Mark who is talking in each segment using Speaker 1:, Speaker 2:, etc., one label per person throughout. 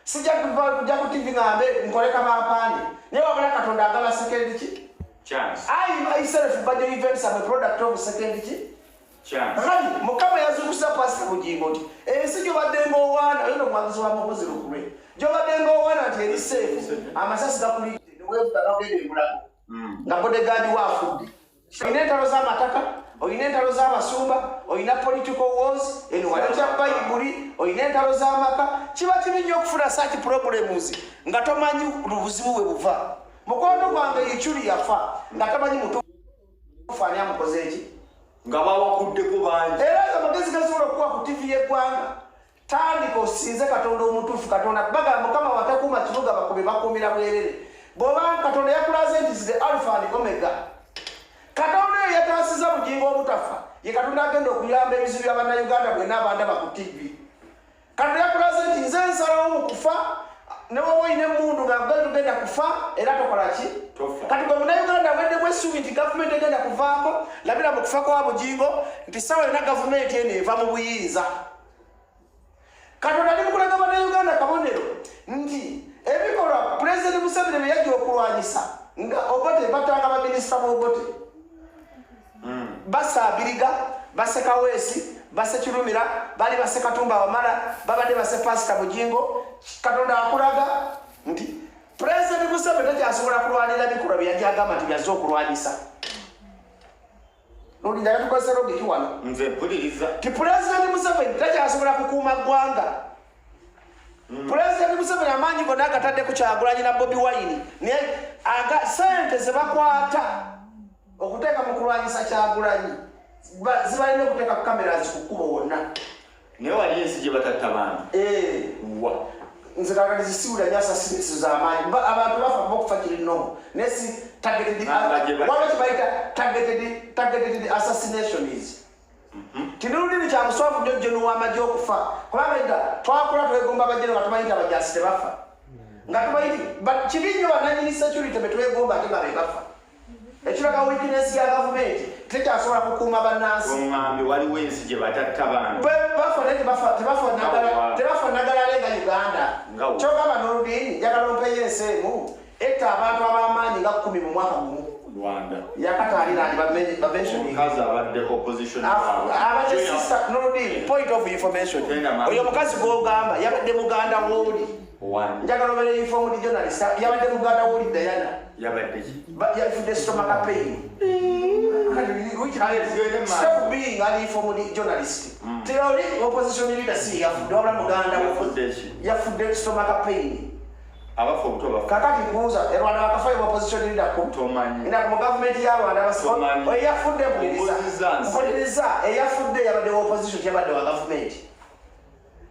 Speaker 1: sijja kujja ku TV ngambe nkoleka maapande ne wabula Katonda agaba second
Speaker 2: chance.
Speaker 1: I myself Bajjo events am a product of second
Speaker 2: chance.
Speaker 1: Rali mukama yazukusa Pastor Bujingo nti sijjo baddengo wana yino mwagizi wa mukozi lukule jo baddengo wana ati eri safe amasasi gakulidde ne wevuga gagende mulago nga bodyguard wafudde oyina entalo z'amataka oyina entalo z'abasumba oyina political wars eno kya bayibuli oyina entalo z'amaka kiba kibi nnyo okufuna search problems nga tomanyi lubuzibu bwe buva mukono gwange yichuli yafa nga tamanyi mutuufu ani amukoze eki
Speaker 2: nga bawakuddeko bangi
Speaker 1: era amagezi gasobola okuwa ku TV y'eggwanga tandika osinze Katonda omutuufu Katonda bagamba Mukama watakuuma kibuga bakubi bakuumira bwerere bw'oba Katonda yakulaze nti the alpha and omega Katonda oyo yataasiza Bujingo obutafa ye Katonda agenda okuyamba ebizibu by'Abannayuganda bwenna abandaba ku TV Katonda yakulaze nti nze nsalawo mu kufa ne wowe oyina emmundu nga tugenda kufa era tokola ki kati gwe Munnayuganda weddemu essuubi nti gavumenti egenda kuvaako labira mu kufa kwa Bujingo nti sawa yonna gavumenti eno eva mu buyinza Katonda ali mu kulaga Bannayuganda kabonero nti ebikolwa Pulezidenti Museveni bye yajja okulwanyisa nga Obote batanga baminisita b'Obote Basabiriga base Kaweesi base Kirumira bali base Katumba Wamala babadde base Pastor Bujingo Katonda akulaga nti Pulezidenti Museveni takyasobola kulwanira bikolwa bye yajja agamba nti byazze okulwanyisa noli njagala tukozesa logiki wano
Speaker 2: nze mpuliriza
Speaker 1: ti Pulezidenti Museveni takyasobola kukuuma ggwanga Pulezidenti Museveni amaanyi gonna agatadde ku Kyagulanyi na Bobi Wine naye sente ze bakwata okuteeka mu kulwanyisa Kyagulanyi zibalina okuteeka ku kamera zikukuba wonna
Speaker 2: naye wali ensi gye batatta bantu
Speaker 1: nze kakati zisiwula nnyo assassination z'amaanyi abantu bafa bokufa kirinomo naye si waliwo kibayita targeted assassinations tinululimi kya muswavu nnyo jjeno w'amagye okufa kubanga edda twakula twegomba abajjeno nga tumanyi nti abajasi tebafa nga tumanyi nti kibi nnyo bannannyini security be twegomba ate nga be bafa ekiraga weakness ya gavumenti tekyasobola kukuuma bannansi
Speaker 2: oŋŋambye waliwo ensi gye batatta bantu
Speaker 1: bafa naye tebafa naggala lenga Uganda kyogamba n'oludiini njagala ompeeyo ensi emu etta abantu ab'amaanyi nga 10 mu mwaka gumu
Speaker 2: Rwanda
Speaker 1: yakataalira
Speaker 2: omukazi abadde opposition
Speaker 1: abadde sister n'oludiini point of information oyo omukazi gw'ogamba yabadde Muganda w'oli njagala obeera informed journalist yabadde Muganda w'oli Diana
Speaker 2: yabadde
Speaker 1: yafudde stomach pain stop being an informed journalist teoli opposition leader si yafudde wabula Muganda yafudde stomach pain
Speaker 2: abafa obuto
Speaker 1: kakati mbuuza Rwanda bakafayo opposition leader ku ina ku government ya Rwanda eyafudde mpuliriza eyafudde yabadde opposition yabadde wa government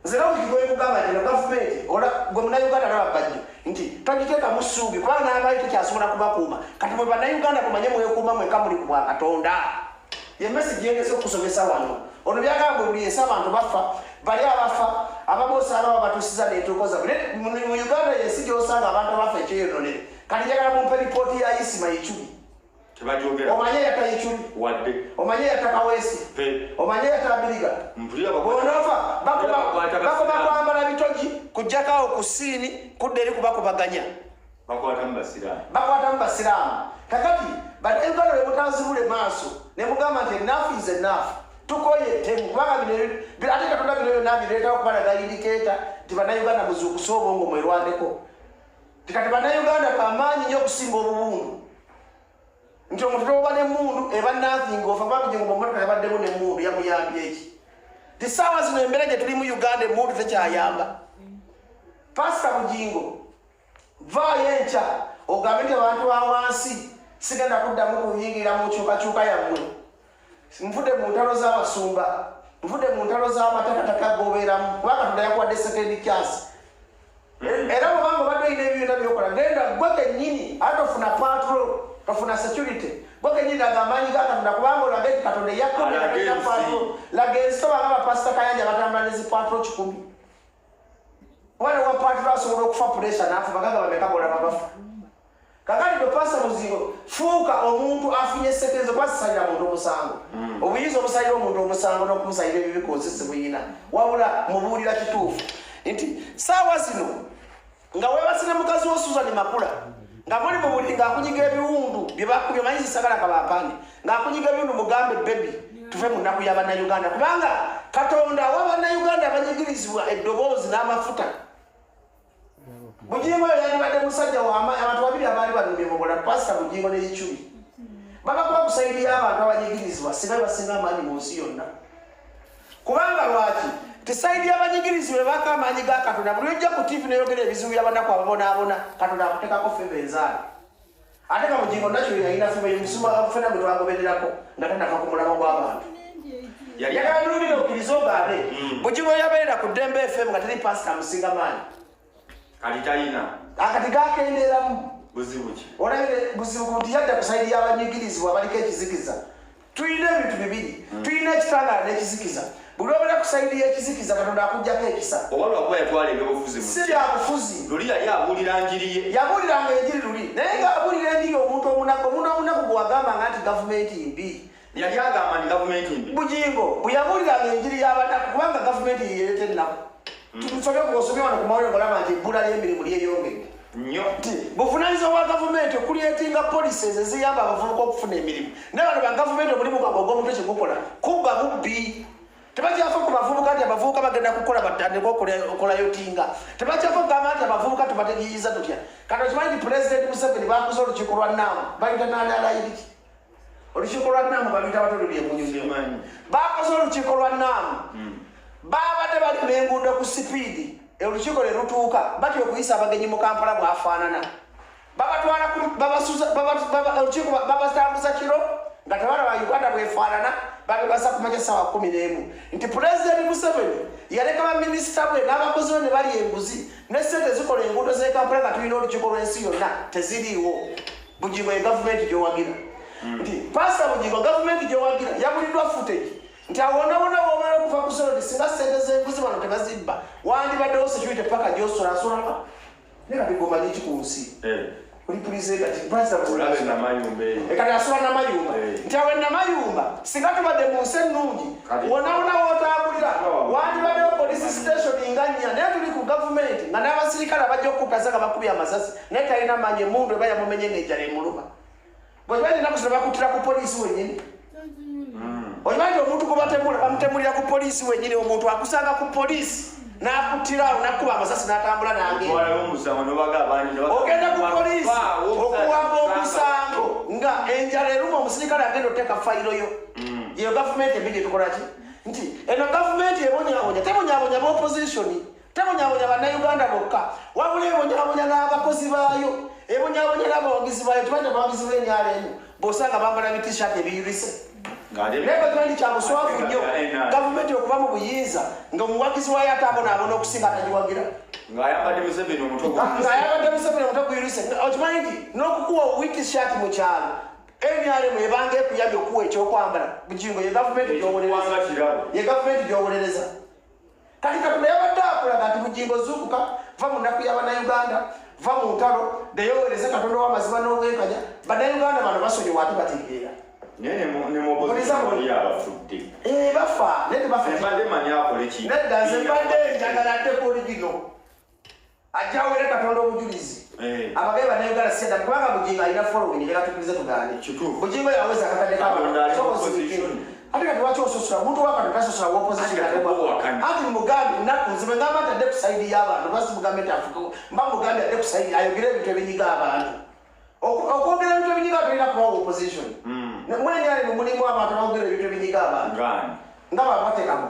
Speaker 1: nze nawe kigoye kugamba nti government gwe Munnayuganda n'aba Bajjo nti tagiteeka mu ssuubi kubanga n'abaali tekyasobola kubakuuma kati mwe Bannayuganda kumanye mwekuuma mweka muli ku bwa Katonda ye message yengeze okusomesa wano ono byagamba buli ensi abantu bafa bali abafa ababoosi ababa batuusiza n'entuuko zaabwe mu Uganda yensi gy'osanga abantu bafa ekyeyononere kati njagala mumpe lipooti ya Isima Ichuli omanye yatta Ichuli omanye yatta Kaweesi omanye yatta Biriga bonofa bakuba kwambala bitogi kujjakawo ku siini kudda eri kubakubaganya bakwatamu basiraamu kakati Bannayuganda bwe mutanzibule maaso ne mugamba nti enough is enough tukoyettemu kubanga ate Katonda bino byonna bireetawo okubalaga indikeeta nti Bannayuganda muzuukuse obwongo mwerwandeko kati Bannayuganda bamaanyi nnyo okusinga obubundu nti omuntu toba n'emmundu eba nothing ofa Bujingo mummotoka yabaddemu n'emmundu yamuyambye eki ti saawa zino embeera gye tuli mu Uganda emmundu tekyayamba Pastor Bujingo vaayo enkya ogambe nti abantu ba wansi sigenda kuddamu kuyingira mu nkyukakyuka yammwe nvudde mu ntalo z'abasumba nvudde mu ntalo z'amatakataka g'obeeramu kuba Katonda yakuwadde second chance era bwobanga obadde olina ebibiina byokola genda gwe kennyini ate ofuna patrol tofuna security gwe kennyini laga amaanyi ga Katonda kubanga olage nti Katonda yakuwadde patrol laga ensi tobanga bapasita Kayanja batambula ne zipatrol 10 wana wa patrol asobola okufa pressure n'afa bagaga bameka bolaba bafa kakati do Pastor Bujingo fuuka omuntu afunye sekezo kwasisalira muntu omusango obuyinza obusalira omuntu omusango n'okumusalira ebibi kozese buyina wabula mubuulira kituufu nti saawa zino nga webasine mukazi wo Susan Makula nga muli mu buli ng'akunyiga ebiwundu bye bakubye mayinzi sagala kabapande ng'akunyiga ebiwundu mugambe baby tuve mu nnaku y'Abannayuganda kubanga Katonda w'Abannayuganda abanyigirizibwa eddoboozi n'amafuta Bujingo yalibadde musajja abantu babiri abaali balumye mugola Pastor Bujingo ne Ichumi babakuba kusaidia abantu abanyigirizibwa singa basinga amaanyi mu nsi yonna kubanga lwaki tisaidia abanyigirizibwa baka amaanyi ga Katonda buli ojja ku TV neyogera ebizibu by'abanaku ababonaabona Katonda akuteekako ffe enzaala ate nga Bujingo nakyo yalina ffe musuma fena bwe twagobererako nga tannaka ku mulamo gw'abantu yagalulira okkiriza ogaabe Bujingo yabeerera ku Dembe FM nga teri Pastor amusinga maanyi
Speaker 2: kati talina
Speaker 1: akati gakendeeramu
Speaker 2: buzibu ki
Speaker 1: olabire buzibu nti yadda kusaidia abanyigirizibwa abaliko ekizikiza tulina ebintu bibiri tulina ekitangaala n'ekizikiza buli obeera kusaidia ekizikiza Katonda akuggyako ekisa
Speaker 2: oba lwakuba yatwala ebyobufuzi
Speaker 1: si byabufuzi
Speaker 2: luli yali abuulira njiri ye
Speaker 1: yabuuliranga enjiri luli naye ng'abuulira enjiri omuntu omunaku gwe wagambanga nti gavumenti mbi
Speaker 2: yali agamba nti gavumenti mbi
Speaker 1: Bujingo bwe yabuuliranga enjiri y'abanaku kubanga gavumenti yeereta ennaku tusoke kuosomye wano ku mawulire ng'olaba nti ebbula ly'emirimu lyeyongedde
Speaker 2: nnyo
Speaker 1: nti buvunaanyizibwa bwa gavumenti okuleetinga policies eziyamba abavubuka okufuna emirimu naye bano ba gavumenti omulimu gwabwe ogw'omuntu ekigukola kubba bubbi tebakyafa ku bavubuka nti abavubuka bagenda kukola batandika okolayo tinga tebakyafa kugamba nti abavubuka tubategeyiza tutya kati okimanyi nti pulezidenti Museveni bakoze olukiiko lwa naamu bayita naanalayiriki olukiiko lwa naamu baluyita batolulye munyumanyi bakoze olukiiko lwa naamu babadde bali n'enguudo ku sipiidi olukiiko lwe lutuuka batya okuyisa abagenyi mu Kampala bwafaanana babatwala olukiiko babatambuza kiro nga tebalaba Uganda bwefaanana babibasa kumakya ssaawa 11 nti pulezidenti Museveni yaleka baminisita bwe n'abakozi be ne bali enguzi ne ssente zikola enguudo z'e Kampala nga tulina olukiiko lw'ensi yonna teziriiwo Bujingo ye gavumenti gy'owagira nti Pastor Bujingo gavumenti gy'owagira yabuliddwa footage nti awonabona womala okuva ku solodi singa ssente z'enguzi bano tebazibba wandibaddewo security paka gy'osolasolama naye kati gomanyi ku nsi olipulize kati kati asola namayumba nti awe namayumba singa tubadde mu nsi ennungi wonabona wootambulira wandibaddewo polisi station nga nnya naye tuli ku gavumenti nga n'abasirikale abajja okukukaza nga bakubye amasasi naye talina maanyi emundu eba yamumenye ng'ejjala emuluma bwe kiba nina kusira bakuttira ku polisi wennyini okimanyi omuntu gwe bamutemulira ku polisi wennyini omuntu akusanga ku polisi n'akuttirawo n'akkuba amasasi n'atambula ogenda ku polisi okuwaba omusango nga enjala eruma omusirikale agenda oteeka fayiro yo yeyo gavumenti embi gyetukolaki nti eno gavumenti ebonyabonya tebonyabonya b'oppositioni tebonyabonya bannayuganda bokka wabula ebonyabonya n'abakozi baayo ebonyabonya n'abawagizi baayo tubadde abawagizi b'enyala eno bw'osanga bambala bitishaati ebiyurise naye bagandi kyamuswavu nnyo gavumenti okuba mu buyinza ng'omuwagizi waayo atabonaabona okusinga atagiwagira ng'ayambadde Museveni omutwe guyurise okimanyi nti n'okukuwa witishaati mu kyalo NRM ebanga ekuyambye okuwa ekyokwambala Bujingo ye gavumenti gy'owolereza kati Katonda yabadde akulaga nti Bujingo zuukuka va mu nnaku y'Abannayuganda va mu ntalo deyowereze Katonda w'amazima n'obwenkanya bannayuganda bano basonyiwa ate bategeera bafa nedda nze mbadde njagala ate poligino ajjawere Katonda obujulizi abagabe bannayuganda sedda kubanga Bujingo alina following njagala tukirize tugaane Bujingo yaweza akatadde ate kati lwaki ososola omuntu wakati tasosola w'opposition anti mugambi nnaku nzibe ngamba nti adde ku saidi y'abantu basi mugambe nti afuka mba mugambi adde ku saidi ayogere ebintu ebinyiga abantu okwogera ebintu ebinyiga tolina kubawa opposition mwenyali mulimu abantu abogera ebintu ebinyiga abantu nga babatekamo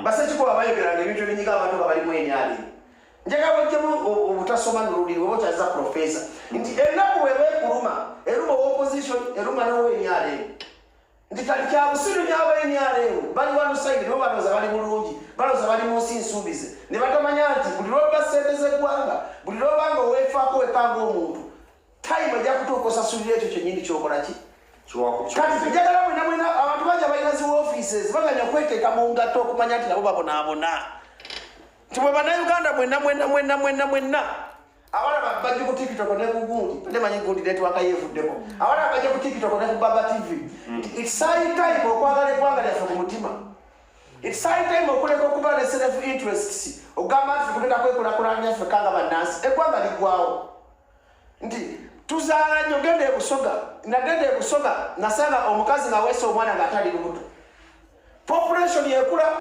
Speaker 1: basekikuba bayogeranga ebintu ebinyiga abantu nga bali mwenyali njagala bwejjemu obutasoma noluliri weba okyaza profesa nti ennaku weba ekuluma eruma opposition eruma n'owenyali nti kati kyabusiru ny'abenyaleewo bali wano saidi nibo balooza bali bulungi balooza bali mu nsi nsuubize ne batamanya nti buli lwoba ssente z'eggwanga buli lwobanga oweefaako wekanga omuntu tayima ejja kutuuka osasulira ekyo kyennyini kyokola ki kati njagala mwena abantu bangi abalina zi offices baganya okweteeka mu ngatto okumanya nti nabo babonaabona nti bwe bannayuganda mwenna abana bajja ku TikTok ne ku gundi temanyi gundi network yevuddeko abana bajja ku TikTok ne ku Baba TV it's high time okwagala eggwanga lyaffe ku mutima it's high time okuleka okuba ne self interests ogamba nti tugenda kwekulakulanya ffe kanga bannansi eggwanga ligwawo nti tuzaala nnyo genda ebusoga nagenda ebusoga nasanga omukazi nga weese omwana ng'atali lubuto population ekula